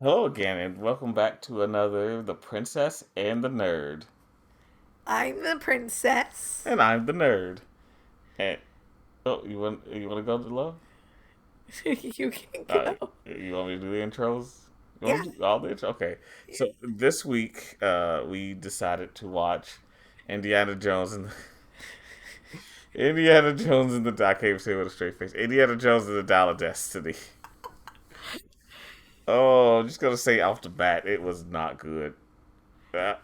Hello again, and welcome back to another The Princess and the Nerd. I'm the princess. And I'm the nerd. And you want to go to love? You can Uh, go. you want me to do the intros? You Yeah. want to do all the intros? Okay. So this week, we decided to watch Indiana Jones and Indiana Jones and the I can't even say it with a straight face. Indiana Jones and the Dial of Destiny. Oh, I'm just gonna say off the bat, it was not good. Uh,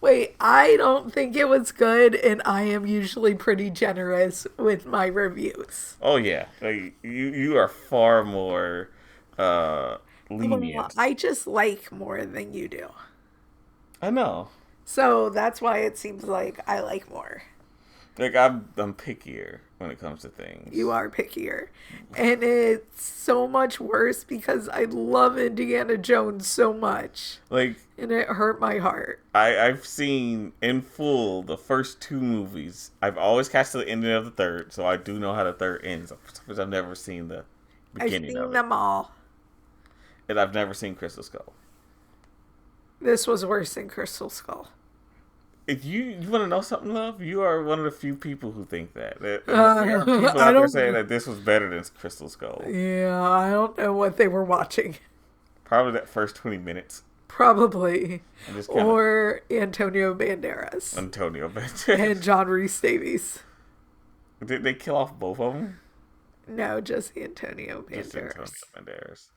Wait, I don't think it was good, and I am usually pretty generous with my reviews. Oh yeah, like, you are far more uh Well, lenient. I just like more than you do. I know. So that's why it seems like I like more. Like I'm pickier when it comes to You things. are pickier. And it's so much worse because I love Indiana Jones so much. Like And it hurt my heart. I've seen in full the first two movies. I've always catch the ending of the third, so I do know how the third ends. Because I've never seen the I've beginning seen of it, them all. and I've never seen Crystal Skull. This was worse than Crystal Skull. If you want to know something, love, you are one of the few people who think that. There are people I out there saying don't. that this was better than Crystal Skull. Yeah, I don't know what they were watching. Probably that first 20 minutes. Probably. And just kind of Or Antonio Banderas Antonio and Banderas. John Rhys Davies. Did they kill off both of them? No, just Antonio Just Antonio Banderas. Banderas.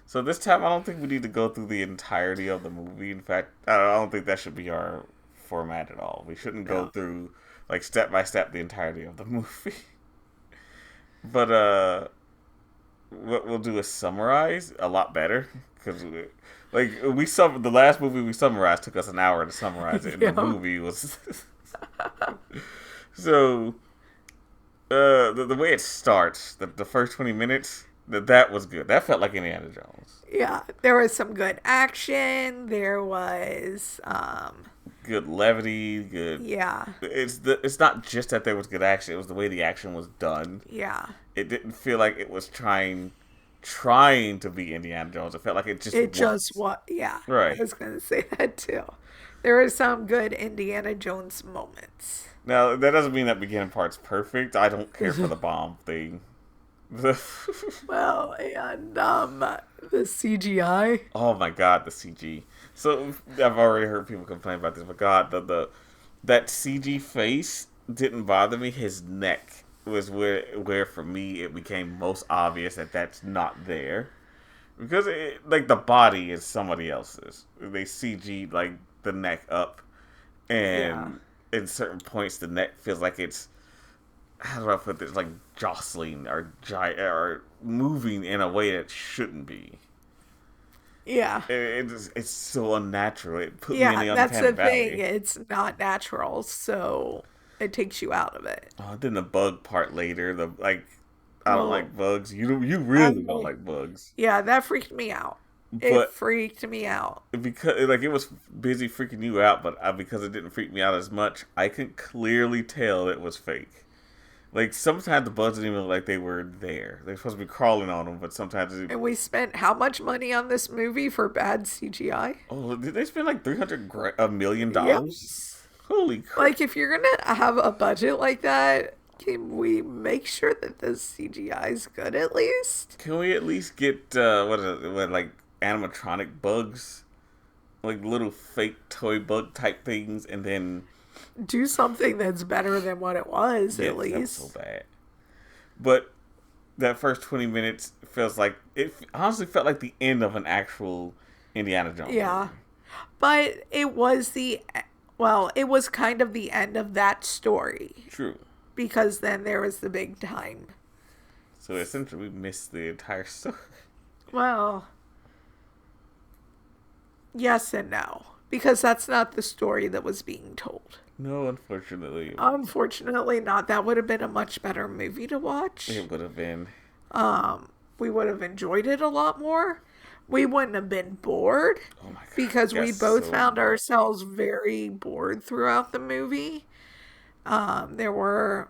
So this time, I don't think we need to go through the entirety of the movie. In fact, I don't think that should be our format at all. We shouldn't go No. through like step by step the entirety of the movie. But what we'll do is summarize a lot better because the last movie we summarized took us an hour to summarize it, and the Yeah. movie was so the way it starts, the first 20 minutes, that was good. That felt like Indiana Jones. Yeah. There was some good action. There was, Good levity, good. yeah. It's not just that there was good action. It was the way the action was done. Yeah. It didn't feel like it was trying to be Indiana Jones. It felt like it just It just was. what? Yeah. I Right. was going to say that too. There were some good Indiana Jones moments. Now that doesn't mean that beginning part's perfect. I don't care for the bomb thing. Well, and the CGI. Oh my god, the CG. So I've already heard people complain about this, but God, the that CG face didn't bother me. His neck was where for me it became most obvious that that's not there because like the body is somebody else's. They CG like the neck up, Yeah. and in certain points the neck feels like it's, how do I put this, like jostling or moving in a way that shouldn't be. Yeah. It's so unnatural. It put me in Yeah, the that's uncanny the thing. valley. It's not natural, so it takes you out of it. Then the bug part later. The like, I don't Well, like bugs. You really don't I like bugs, yeah, that freaked me out. It but freaked me out. because like it was busy freaking you out, but because it didn't freak me out as much, I could clearly tell it was fake. Like sometimes the bugs didn't even look like they were there. They're supposed to be crawling on them, but sometimes And we spent how much money on this movie for bad CGI? oh, did they spend like $300 million? Yes. Holy crap! Like if you're gonna have a budget like that, can we make sure that the CGI is good at least? Can we at least get like animatronic bugs, like little fake toy bug type things, and then Do something that's better than what it was at yes, that was so least. bad. But that first 20 minutes feels like it honestly felt like the end of an actual Indiana Jones Yeah. movie. But it was it was kind of the end of that story True. because then there was the big time. So essentially, we missed the entire story. Well, yes and no, because that's not the story that was being told. No, unfortunately, Unfortunately, not. That would have been a much better movie to watch. it would have been. We would have enjoyed it a lot more. We wouldn't have been bored Oh my god! because we Yes, both so found bored. ourselves very bored throughout the movie. There were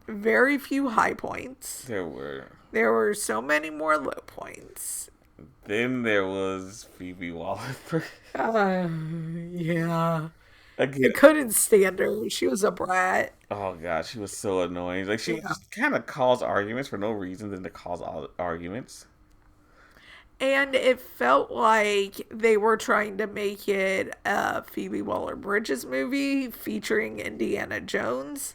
very few high points. There were There were so many more low points. Then there was Phoebe Waller. Yeah. I Again, couldn't stand her. She was a brat. oh god, she was so annoying. Like she would Yeah. just kind of cause arguments for no reason than to cause all arguments. And it felt like they were trying to make it a Phoebe Waller Bridges movie featuring Indiana Jones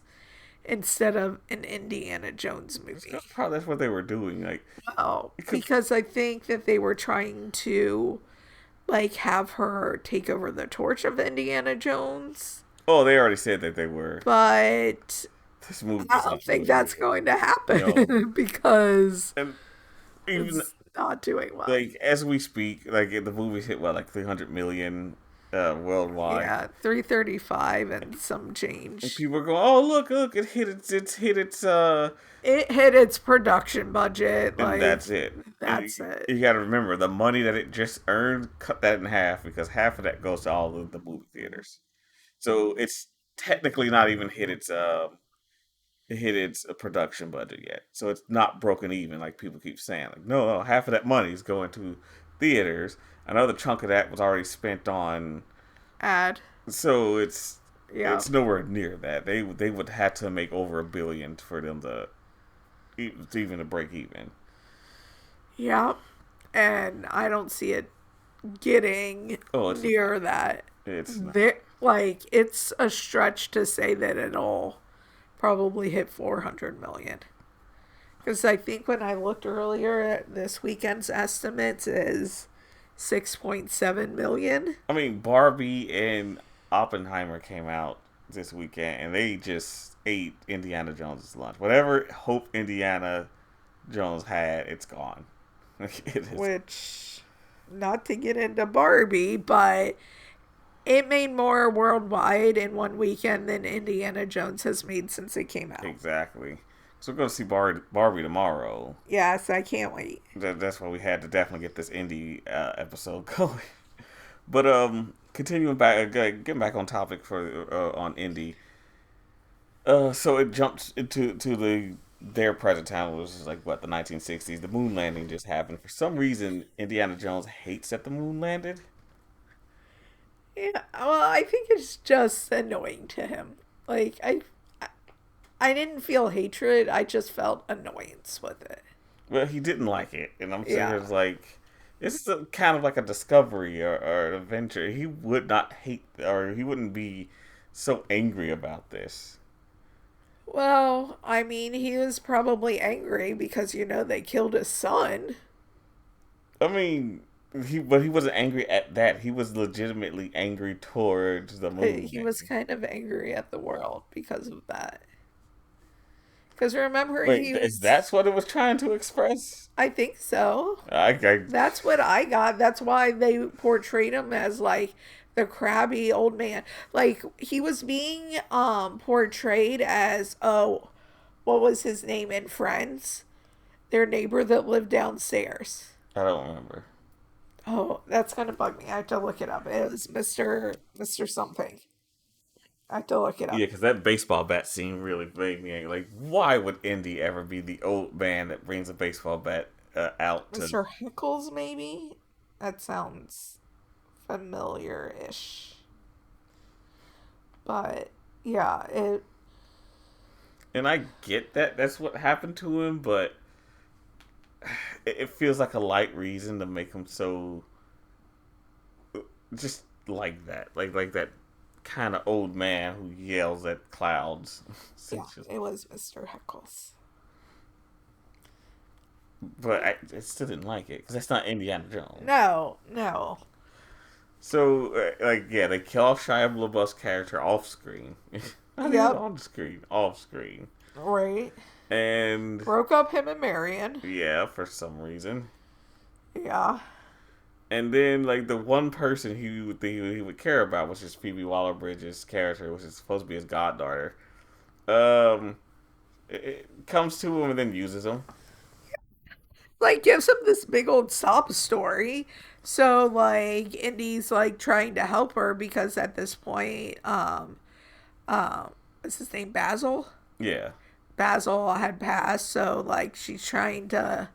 instead of an Indiana Jones movie. Probably that's what they were doing. Like Oh, because because I think that they were trying to like have her take over the torch of Indiana Jones, oh, they already said that they were. but This movie I is don't not think doing that's it. going to No, happen because and even it's not doing well. like as we speak, like the movies hit what like 300 million worldwide. Yeah, 335 and some And change. people are going, "Oh, look! It's hit its It hit its production budget. and Like, that's it." And that's it. you got to remember the money that it just earned. Cut that in half because half of that goes to all of the movie theaters. So it's technically not even hit its production budget yet. So it's not broken even like people keep saying. Like, no, half of that money is going to theaters. Another chunk of that was already spent on. Ad. So Yeah. it's nowhere near that. They would have to make over $1 billion for them to even to break even. Yeah. And I don't see it getting Oh, near that. it's not. There, like, it's a stretch to say that it'll probably hit 400 million. Because I think when I looked earlier, this weekend's estimates is 6.7 million. I mean, Barbie and Oppenheimer came out this weekend, and they just ate Indiana Jones's lunch. Whatever hope Indiana Jones had, it's gone. It is. Which, not to get into Barbie, but it made more worldwide in one weekend than Indiana Jones has made since it came out. Exactly. So we're going to see Barbie tomorrow. Yes, I can't wait. That's why we had to definitely get this indie episode going. But continuing back, getting back on topic for on indie. So it jumps into their present time, which is like what the 1960s. The moon landing just happened. For some reason, Indiana Jones hates that the moon landed. Yeah, well, I think it's just annoying to him. Like, I didn't feel hatred, I just felt annoyance with it. Well, he didn't like it, and I'm sitting Yeah. here like, this is kind of like a discovery or an adventure. He would not hate, or he wouldn't be so angry about this. Well, I mean, he was probably angry because, they killed his son. I mean, but he wasn't angry at that. He was legitimately angry towards the moon. He was kind of angry at the world because of that. Because remember, Wait, he is was. that's what it was trying to express? I think so. I That's what I got. That's why they portrayed him as like the crabby old man. Like he was being portrayed as what was his name in Friends? Their neighbor that lived downstairs. I don't remember. Oh, that's gonna bug me. I have to look it up. It was Mr. something. I have to look it Yeah, up. because that baseball bat scene really made me angry. Like, why would Indy ever be the old man that brings a baseball bat out to? Mr. Heckles, maybe? That sounds familiar ish. But yeah, And I get that that's what happened to him, but it feels like a light reason to make him so just like that, like that kind of old man who yells at clouds. yeah, it was Mr. Heckles. But I still didn't like it because that's not Indiana Jones. No, no. So, like, yeah, they kill off Shia LaBeouf's character off screen. Not even Yep, on screen, off screen. right. And, Broke up him and Marion. yeah, for some reason. Yeah. And then, like, the one person he would think he would care about was just Phoebe Waller-Bridge's character, which is supposed to be his goddaughter. It comes to him and then uses him. Like gives him this big old sob story. So like Indy's like trying to help her because at this point, what's his name? Basil? Yeah. Basil had passed, so like she's trying to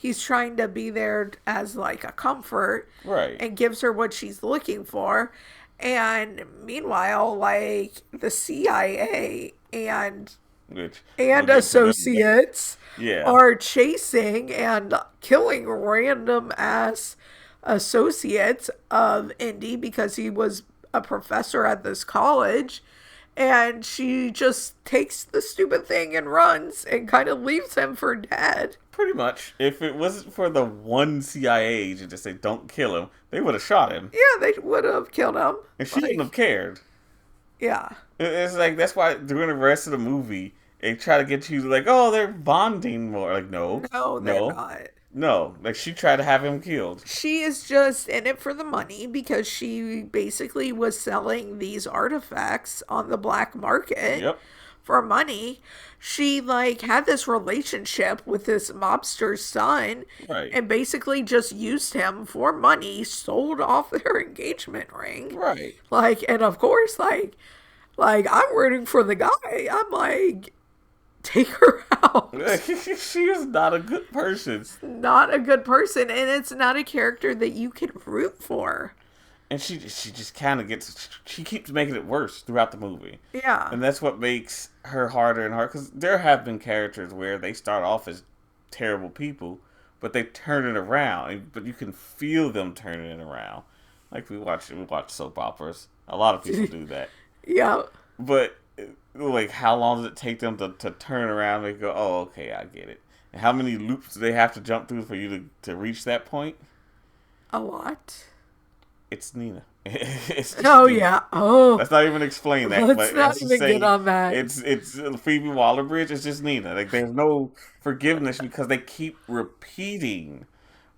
he's trying to be there as like a comfort Right. and gives her what she's looking for. And meanwhile, like the CIA Which we'll and get to them. associates Yeah. are chasing and killing random ass associates of Indy because he was a professor at this college. And she just takes the stupid thing and runs and kind of leaves him for dead. Pretty much. If it wasn't for the one CIA agent to say, don't kill him, they would have shot him. Yeah, they would have killed him. And she wouldn't have cared. Yeah. It's like, that's why during the rest of the movie, they try to get you like, oh, they're bonding more. Like, no. No, they're not. No. Like, she tried to have him killed. She is just in it for the money because she basically was selling these artifacts on the black market Yep. for money. She like had this relationship with this mobster's son Right. and basically just used him for money, sold off their engagement ring. Right. Like, and of course, like I'm rooting for the guy. I'm like, take her out. She is not a good person. Not a good person, and it's not a character that you can root for. And she just kind of gets, she keeps making it worse throughout the movie. Yeah. And that's what makes her harder and harder. Because there have been characters where they start off as terrible people, but they turn it around. But you can feel them turning it around. Like we watch soap operas. A lot of people do that. Yeah. But like, how long does it take them to turn around and go, oh, okay, I get it. And how many loops do they have to jump through for you to reach that point? A lot. It's Nina. It's Oh Nina. yeah. Oh. Let's not even explain that. Let's but not it's even get on that. It's Phoebe Waller-Bridge. It's just Nina. Like, there's no forgiveness because they keep repeating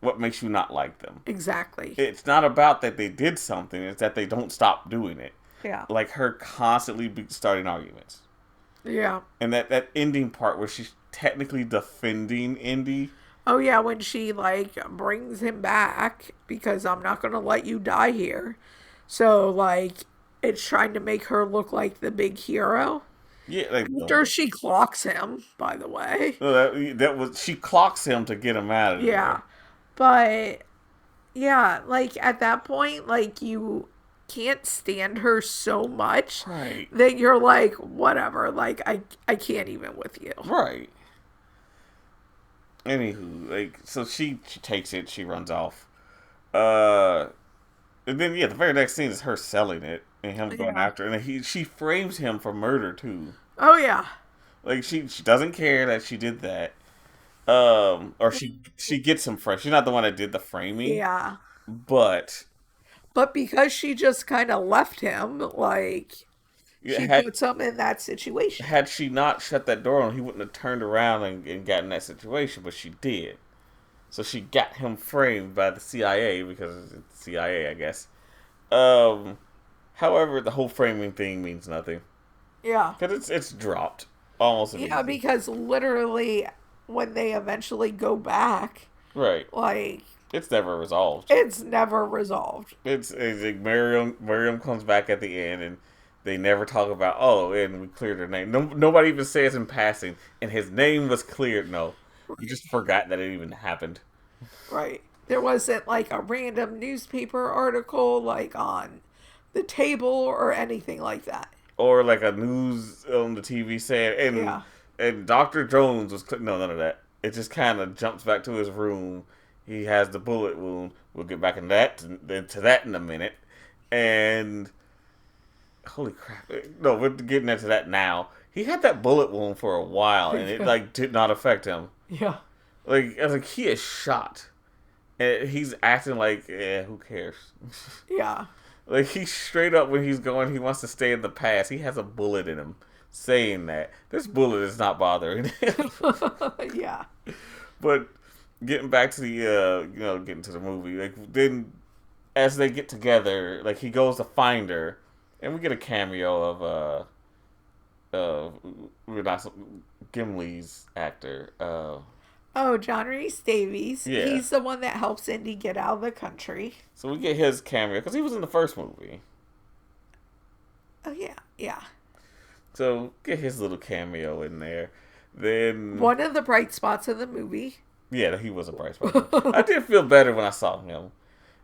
what makes you not like them. Exactly. It's not about that they did something. It's that they don't stop doing it. Yeah. Like her constantly starting arguments. Yeah. And that ending part where she's technically defending Indy. Oh yeah, when she like brings him back because I'm not gonna let you die here. So like it's trying to make her look like the big hero. Yeah, like After she clocks him, by the way. that was, she clocks him to get him out of there. Yeah. But yeah, like at that point, like you can't stand her so much Right. that you're like, whatever, like I can't even with you. Right. Anywho, like, so she takes it, she runs off. And then the very next scene is her selling it and him going after her, and she frames him for murder too. Oh yeah. Like she doesn't care that she did that. Or she gets him fresh. She's not the one that did the framing. Yeah. But because she just kind of left him, like she puts him in that situation. Had she not shut that door on, he wouldn't have turned around and gotten that situation, but she did. So she got him framed by the CIA because it's CIA, I guess. However, the whole framing thing means nothing. Yeah. Because it's dropped almost immediately. Yeah, because literally when they eventually go back, right, like it's never resolved. It's never resolved. It's like Miriam comes back at the end and they never talk about, oh, and we cleared her name. Nobody even says in passing, and his name was cleared. No, you just forgot that it even happened. Right. There wasn't like a random newspaper article like on the table or anything like that. Or like a news on the TV saying, and Dr. Jones was, no, none of that. It just kind of jumps back to his room. He has the bullet wound. We'll get back into that in a minute. And holy crap! No, we're getting into that now. He had that bullet wound for a while, and it like did not affect him. Yeah. Like I was like, he is shot, and he's acting like, who cares? Yeah. Like he's straight up when he's going, he wants to stay in the past. He has a bullet in him, saying that this bullet is not bothering him. Yeah. But getting back to the getting to the movie, like then as they get together, like he goes to find her. And we get a cameo of Gimli's actor. John Rhys Davies. Yeah. He's the one that helps Indy get out of the country. So we get his cameo because he was in the first movie. Oh yeah, yeah. So get his little cameo in there. Then one of the bright spots of the movie. Yeah, he was a Bryce person. I did feel better when I saw him.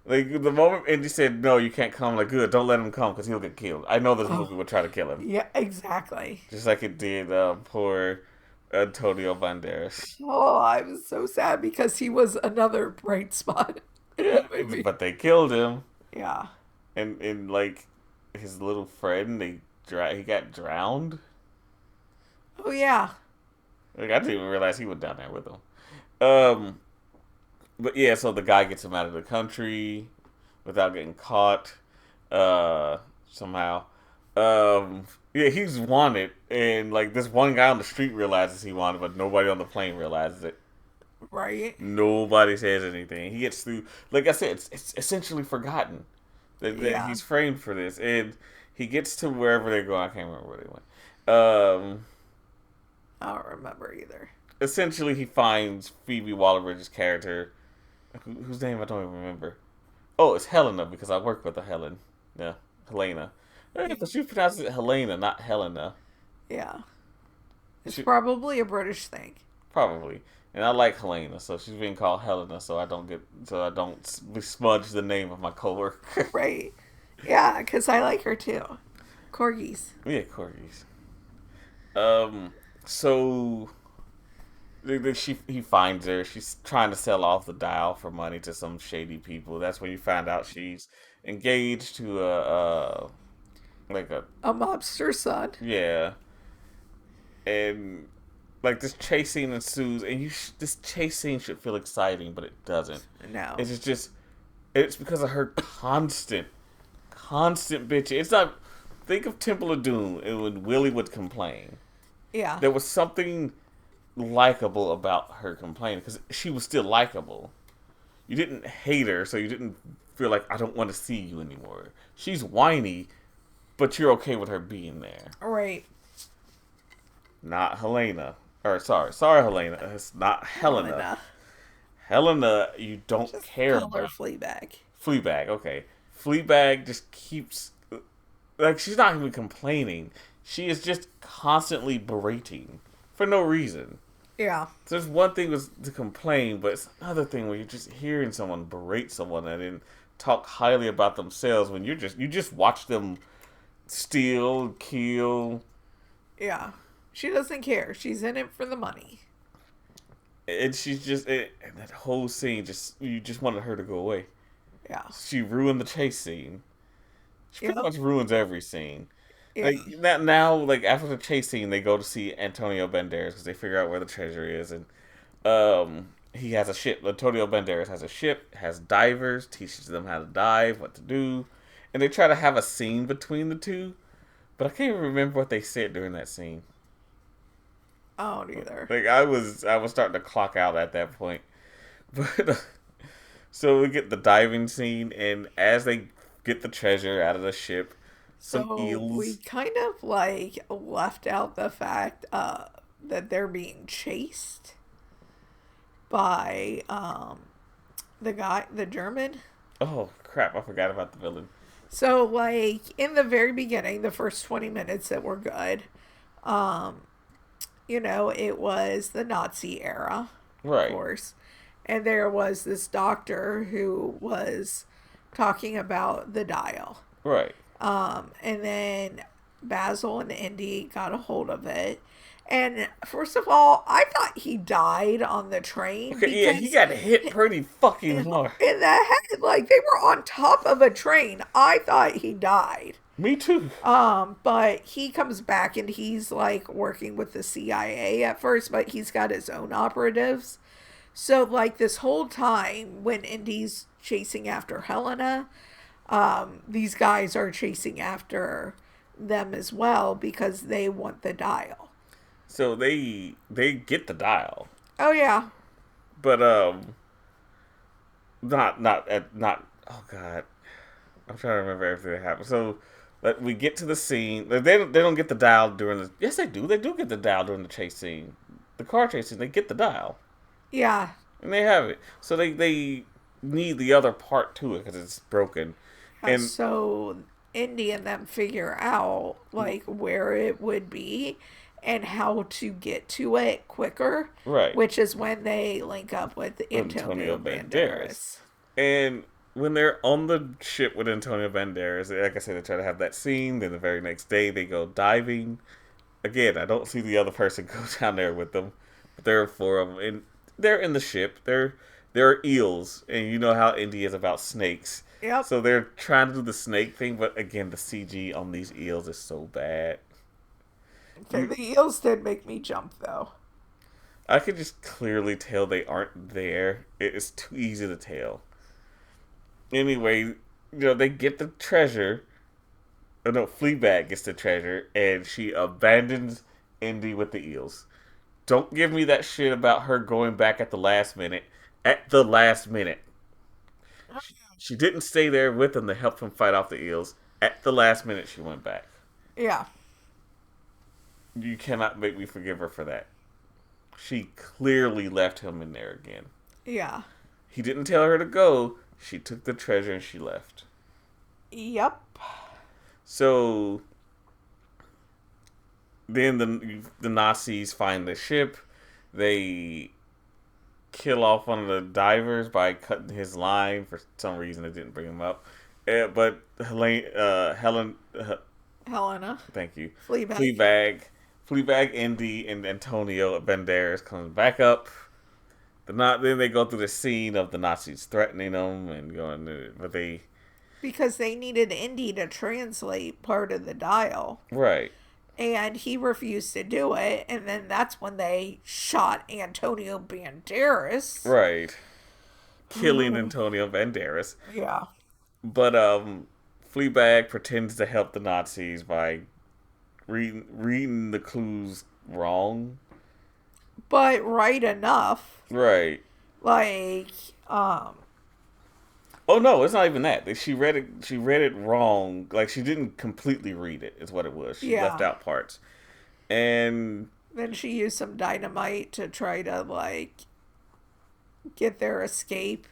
Like the moment Indy said, "No, you can't come," like, good, don't let him come because he'll get killed. I know this movie Oh, would try to kill him, yeah, exactly. just like it did poor Antonio Banderas. Oh, I was so sad because he was another bright spot in Yeah, the movie. but they killed him, Yeah. and like his little friend, he got drowned. Oh, yeah. Like I didn't even realize he was down there with them. Um, but yeah, so the guy gets him out of the country without getting caught. Somehow. Yeah, he's wanted, and like this one guy on the street realizes he wanted, but nobody on the plane realizes it. Right? Nobody says anything. He gets through. Like I said, it's essentially forgotten that Yeah. he's framed for this, and he gets to wherever they're going. I can't remember where they went. I don't remember either. Essentially, he finds Phoebe Waller-Bridge's character, whose name I don't even remember. Oh, it's Helena because I work with a Helen. Yeah, Helena. Yeah. She pronounces it Helena, not Helena. Yeah. It's She, probably a British thing. probably. And I like Helena, so she's being called Helena, so I don't smudge the name of my coworker. Right. Yeah, because I like her too. Corgis. Yeah, corgis. Um, so he finds her. She's trying to sell off the dial for money to some shady people. That's when you find out she's engaged to like a A mobster son. yeah, and like this chase scene ensues, and this chase scene should feel exciting, but it doesn't. No. It's because of her constant bitching. It's not. Think of Temple of Doom, and when Willie would complain, Yeah. there was something likable about her complaining because she was still likable. You didn't hate her, so you didn't feel like I don't want to see you anymore. She's whiny, but you're okay with her being there. Right. Not Helena. Or sorry, Helena. It's not Helena. Helena. Helena, you don't Just care call her about. Fleabag. Fleabag, okay. Fleabag just keeps like she's not even complaining. She is just constantly berating for no reason. Yeah. So there's one thing was to complain, but it's another thing when you're just hearing someone berate someone and then talk highly about themselves when you just watch them steal, kill, Yeah. She doesn't care. She's in it for the money. and and that whole scene just you just wanted her to go away. Yeah. She ruined the chase scene. She pretty Yep. much ruins every scene. Yeah. Like now, like after the chase scene, they go to see Antonio Banderas because they figure out where the treasure is, and he has a ship. Antonio Banderas has a ship, has divers, teaches them how to dive, what to do, and they try to have a scene between the two, but I can't even remember what they said during that scene. I don't either. Like I was starting to clock out at that point, but so we get the diving scene, and as they get the treasure out of the ship, some So we eels. kind of like left out the fact that they're being chased by the guy, the German. Oh crap! I forgot about the villain. So like in the very beginning, the first 20 minutes that were good, um, it was the Nazi era, of Right, course. And there was this doctor who was talking about the dial. right. And then Basil and Indy got a hold of it. And first of all, I thought he died on the train Okay, yeah, he because got hit pretty fucking in hard. the head, like they were on top of a train. I thought he died. Me too. But he comes back and he's like working with the CIA at first, but he's got his own operatives. So like this whole time when Indy's chasing after Helena, these guys are chasing after them as well because they want the dial. So they get the dial, Oh yeah. but not. Oh god, I'm trying to remember everything that happened. So we get to the scene. They don't get the dial during the. Yes, they do. They do get the dial during the chase scene, the car chase scene. They get the dial Yeah. and they have it. So they need the other part to it because it's broken. And So Indy and them figure out like where it would be, and how to get to it quicker, Right. which is when they link up with Antonio Antonio Banderas. Banderas. And when they're on the ship with Antonio Banderas, like I said, they try to have that scene. Then the very next day, they go diving. Again, I don't see the other person go down there with them, but there are four of them, and they're in the ship. There are eels, and you know how Indy is about snakes. Yep. So they're trying to do the snake thing, but again, the CG on these eels is so bad. Okay, the eels did make me jump though. I could just clearly tell they aren't there. It is too easy to tell. Anyway, they get the treasure. Oh no, Fleabag gets the treasure, and she abandons Indy with the eels. Don't give me that shit about her going back at the last minute. At the last minute. She didn't stay there with them to help them fight off the eels. At the last minute, she went back. Yeah. You cannot make me forgive her for that. She clearly left him in there again. Yeah. He didn't tell her to go. She took the treasure and she left. Yep. So then the Nazis find the ship. They kill off one of the divers by cutting his line. For some reason, it didn't bring him up. But Helena. thank you. Fleabag, Indy, and Antonio Banderas comes back up. Then they go through the scene of the Nazis threatening them and going, but they Because they needed Indy to translate part of the dial. right, And he refused to do it. And then that's when they shot Antonio Banderas. right, killing Antonio Banderas. Yeah. But Fleabag pretends to help the Nazis by reading the clues wrong. But right enough. Right. Like, Oh no, it's not even that. She read it. She read it wrong. Like she didn't completely read it. Is what it was. She left out parts. And then she used some dynamite to try to like get their escape,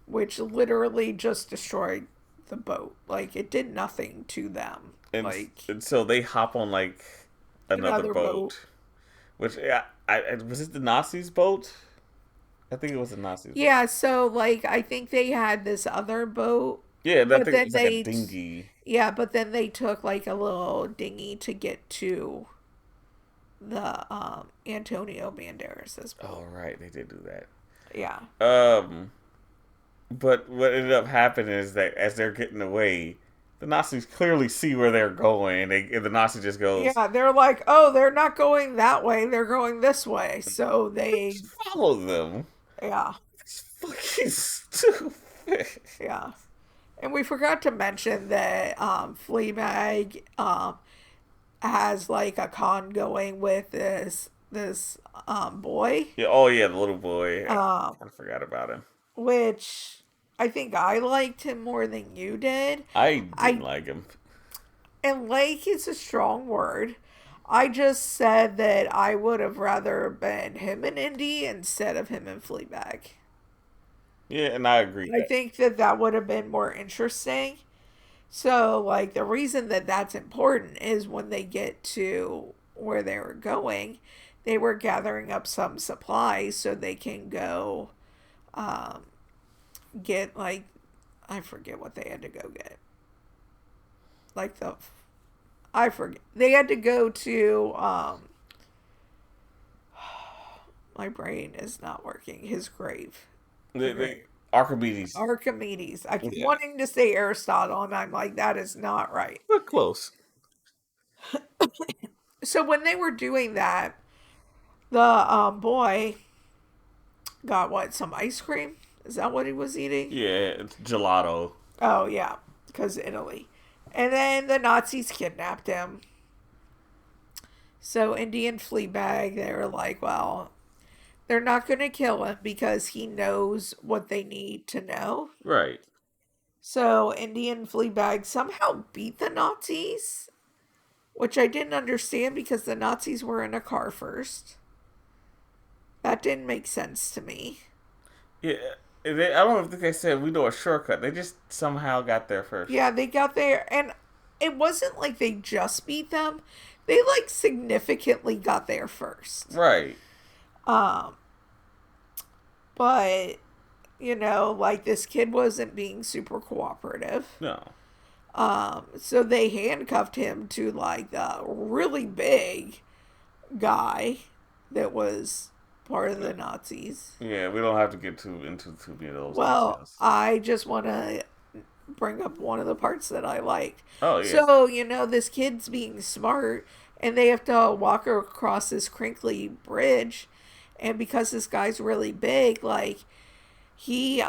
which literally just destroyed the boat. Like it did nothing to them. And so they hop on like another boat. Which was it the Nazis' boat? I think it was the Nazis. Yeah, so like I think they had this other boat. Yeah, that thing was like a dinghy. Yeah, but then they took like a little dinghy to get to the Antonio Banderas' boat. Oh right, they did do that. Yeah. But what ended up happening is that as they're getting away, the Nazis clearly see where they're going, and the Nazi just goes, yeah, they're like, oh, they're not going that way, they're going this way. So they follow them. Yeah. It's fucking stupid. Yeah. And we forgot to mention that Fleabag has like a con going with this boy. Yeah, oh yeah, the little boy. I forgot about him. Which I think I liked him more than you did. I didn't like him. And like is a strong word. I just said that I would have rather been him and Indy instead of him and Fleabag. Yeah, and I agree. I think that would have been more interesting. So, like, the reason that that's important is when they get to where they were going, they were gathering up some supplies so they can go get, like, I forget what they had to go get. Like, I forget. They had to go to, my brain is not working, his grave. Archimedes. Archimedes. I keep wanting to say Aristotle, and I'm like, that is not right. But close. So when they were doing that, the boy got what? Some ice cream? Is that what he was eating? Yeah, it's gelato. Oh yeah, because Italy. And then the Nazis kidnapped him. So Indy and Fleabag, they were like, well, they're not going to kill him because he knows what they need to know. Right. So Indy and Fleabag somehow beat the Nazis, which I didn't understand because the Nazis were in a car first. That didn't make sense to me. Yeah, I don't think they said we know a shortcut. They just somehow got there first. Yeah, they got there, and it wasn't like they just beat them. they like significantly got there first. Right. Um, but like this kid wasn't being super cooperative. No. So they handcuffed him to like a really big guy that was part of the Nazis. Yeah, we don't have to get into too many of those Well, details. I just want to bring up one of the parts that I like. Oh yeah. So, this kid's being smart and they have to walk across this crinkly bridge. And because this guy's really big, like he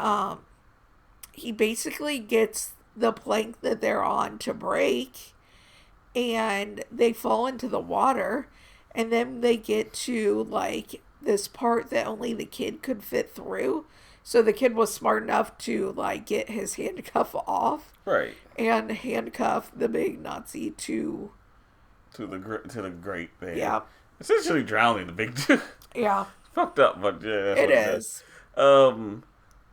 he basically gets the plank that they're on to break and they fall into the water and then they get to like this part that only the kid could fit through. So the kid was smart enough to like get his handcuff off Right. and handcuff the big Nazi to To the great there. yeah. Essentially drowning the big dude. Yeah. Fucked up, but yeah, that's It what it is.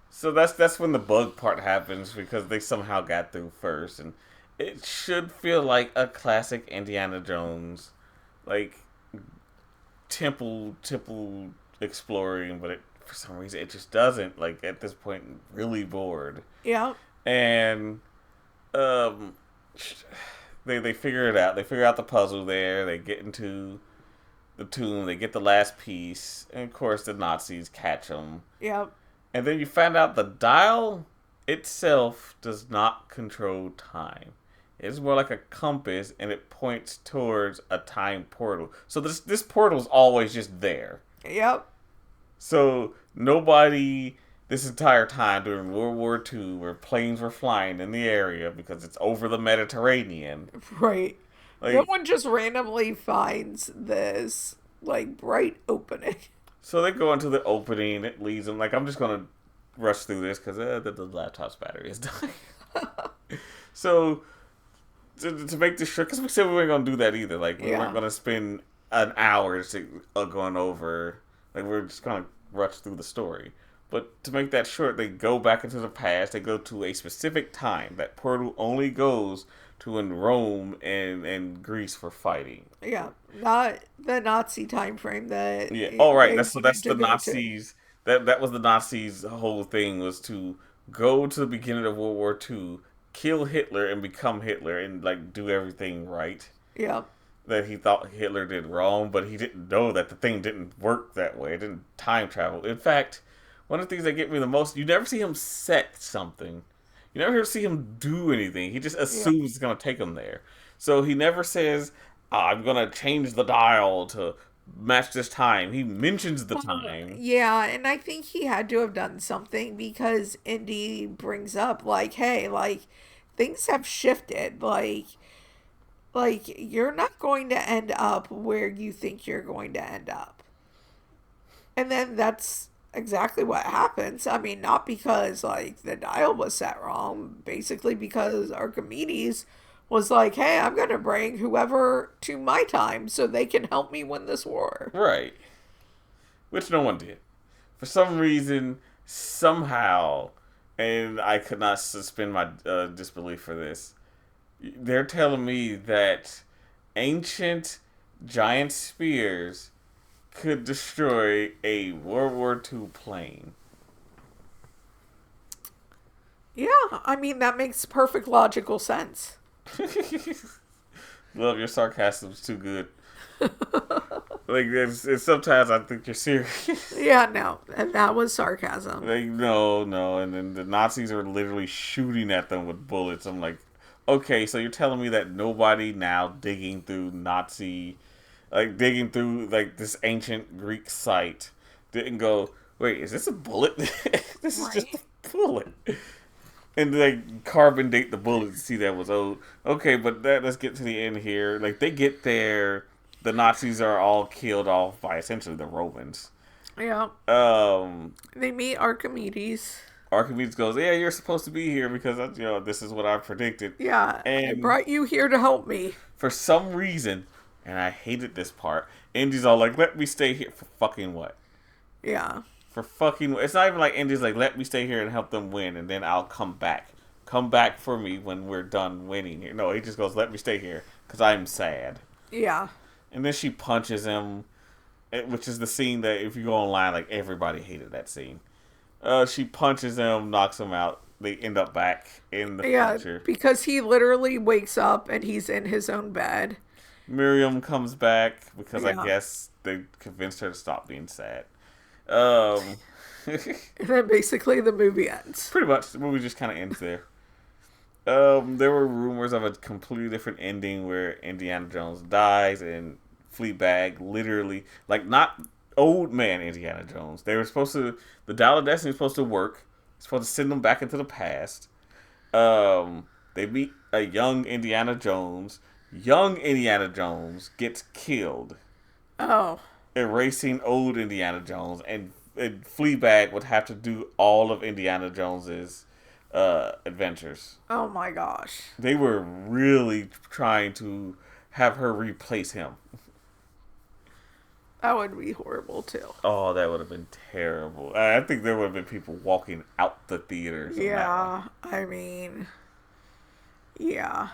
So that's when the bug part happens because they somehow got through first, and it should feel like a classic Indiana Jones, like temple exploring, but for some reason it just doesn't. Like at this point, really bored, Yeah. and um, they figure it out. They figure out the puzzle there. They get into the tomb. They get the last piece, and of course the Nazis catch them. Yeah. And then you find out the dial itself does not control time. It's more like a compass, and it points towards a time portal. So this portal is always just there. Yep. So nobody this entire time during World War II, where planes were flying in the area because it's over the Mediterranean. Right. Like, No one just randomly finds this like bright opening. so they go into the opening. It leads them. Like, I'm just gonna rush through this because the laptop's battery is dying. So to make this short, because we said we weren't gonna do that either. Like, we weren't gonna spend an hour going over. Like, we're just gonna rush through the story. But to make that short, they go back into the past. They go to a specific time. That portal only goes to when Rome and Greece were fighting. Yeah, not the Nazi time frame that. Yeah. Oh, right. That's wanted to the go to. Nazis. That was the Nazis' whole thing, was to go to the beginning of World War II, kill Hitler, and become Hitler, and like do everything right. Yeah. That he thought Hitler did wrong, but he didn't know that the thing didn't work that way. It didn't time travel. In fact, one of the things that get me the most, you never see him set something. You never see him do anything. He just assumes it's going to take him there. So he never says, I'm going to change the dial to match this time. He mentions the time. Yeah, and I think he had to have done something because Indy brings up like, hey, like things have shifted. Like you're not going to end up where you think you're going to end up. And then that's exactly what happens. I mean, not because like the dial was set wrong, basically because Archimedes was like, hey, I'm going to bring whoever to my time so they can help me win this war. Right. Which no one did. For some reason, somehow, and I could not suspend my disbelief for this, they're telling me that ancient giant spears could destroy a World War II plane. Yeah, I mean, that makes perfect logical sense. Love, your sarcasm's too good. Like, it's sometimes I think you're serious. Yeah, no, and that was sarcasm. Like, no, and then the Nazis are literally shooting at them with bullets. I'm like, okay, so you're telling me that nobody now digging through this ancient Greek site didn't go, wait, is this a bullet? This is just a bullet. And they carbon date the bullet to see that was old. Okay, but let's get to the end here. Like, they get there, the Nazis are all killed off by essentially the Romans. Yeah. They meet Archimedes. Archimedes goes, yeah, you're supposed to be here because this is what I predicted. Yeah, and I brought you here to help me. For some reason, and I hated this part, Indy's all like, let me stay here for fucking what? Yeah. For fucking, it's not even like Indy's like, let me stay here and help them win, and then I'll come back. Come back for me when we're done winning here. No, he just goes, let me stay here because I'm sad. Yeah. And then she punches him, which is the scene that if you go online, like everybody hated that scene. She punches him, knocks him out. They end up back in the Yeah, future. because he literally wakes up and he's in his own bed. Miriam comes back because I Yeah. guess they convinced her to stop being sad. Um, And then basically the movie ends. pretty much the movie just kind of ends there. There were rumors of a completely different ending where Indiana Jones dies and Fleabag literally, like, not old man Indiana Jones. They were supposed to, the Dial of Destiny was supposed to work. It's supposed to send them back into the past. They meet a young Indiana Jones. Young Indiana Jones gets killed, Oh. erasing old Indiana Jones, and Fleabag would have to do all of Indiana Jones's adventures. Oh my gosh. They were really trying to have her replace him. That would be horrible too. Oh, that would have been terrible. I think there would have been people walking out the theaters. Yeah. I mean, yeah.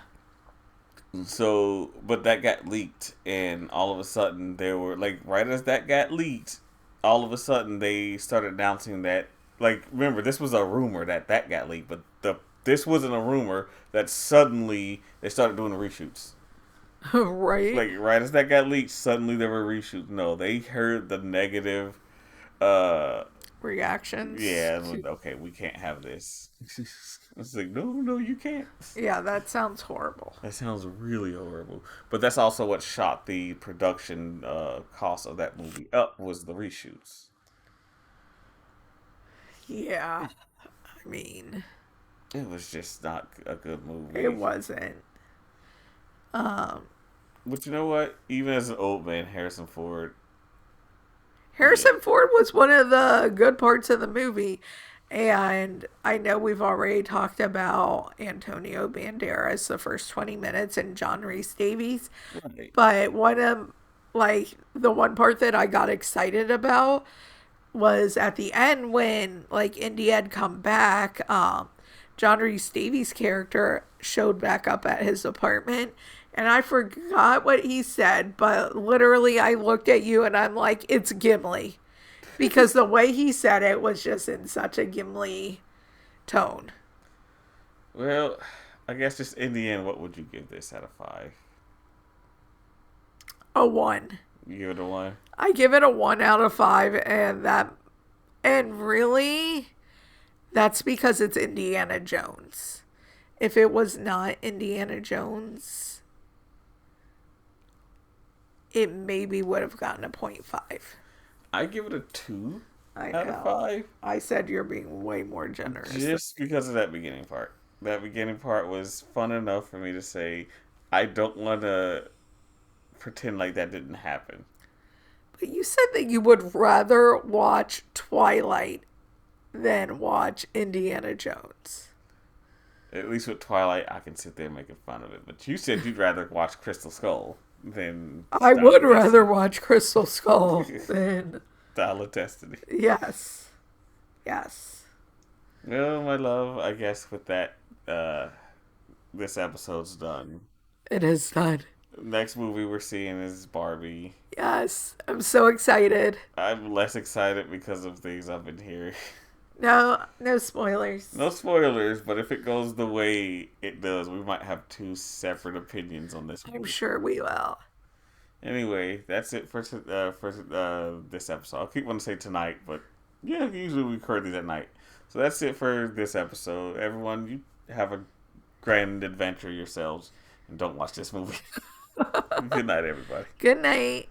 So, but that got leaked, and all of a sudden, there were, like, right as that got leaked, all of a sudden they started announcing that, like, remember, this was a rumor that got leaked, but this wasn't a rumor that suddenly they started doing the reshoots. Right? Like, right as that got leaked, suddenly there were reshoots. No, they heard the negative, Reactions. yeah, okay, we can't have this. It's like, no, you can't. Yeah, that sounds horrible. That sounds really horrible. But that's also what shot the production cost of that movie up, was the reshoots. Yeah. I mean, It was just not a good movie. it wasn't. But you know what? Even as an old man, Harrison Ford, Harrison Ford was one of the good parts of the movie. And I know we've already talked about Antonio Banderas the first 20 minutes and John Rhys Davies. right. But the one part that I got excited about was at the end when, like, Indy had come back. John Rhys Davies' character showed back up at his apartment. And I forgot what he said, but literally I looked at you and I'm like, it's Gimli. Because the way he said it was just in such a Gimli tone. Well, I guess just in the end, what would you give this out of 5? A 1. You give it a 1? I give it a 1 out of 5, and really, that's because it's Indiana Jones. If it was not Indiana Jones, it maybe would have gotten a 0.5. I give it a 2 I out know. of 5. I said you're being way more generous. Just because of that beginning part. That beginning part was fun enough for me to say, I don't want to pretend like that didn't happen. But you said that you would rather watch Twilight than watch Indiana Jones. At least with Twilight, I can sit there making fun of it. But you said you'd rather watch Crystal Skull than I Dial would of rather Destiny. watch Crystal Skull than. Dial of Destiny. Yes. Yes. Well, my love, I guess with that, this episode's done. It is done. Next movie we're seeing is Barbie. Yes. I'm so excited. I'm less excited because of things I've been hearing. No spoilers. No spoilers, but if it goes the way it does, we might have 2 separate opinions on this movie. I'm sure we will. Anyway, that's it for this episode. I'll keep wanting to say tonight, but yeah, usually we record these at night. So that's it for this episode. Everyone, you have a grand adventure yourselves, and don't watch this movie. Good night, everybody. Good night.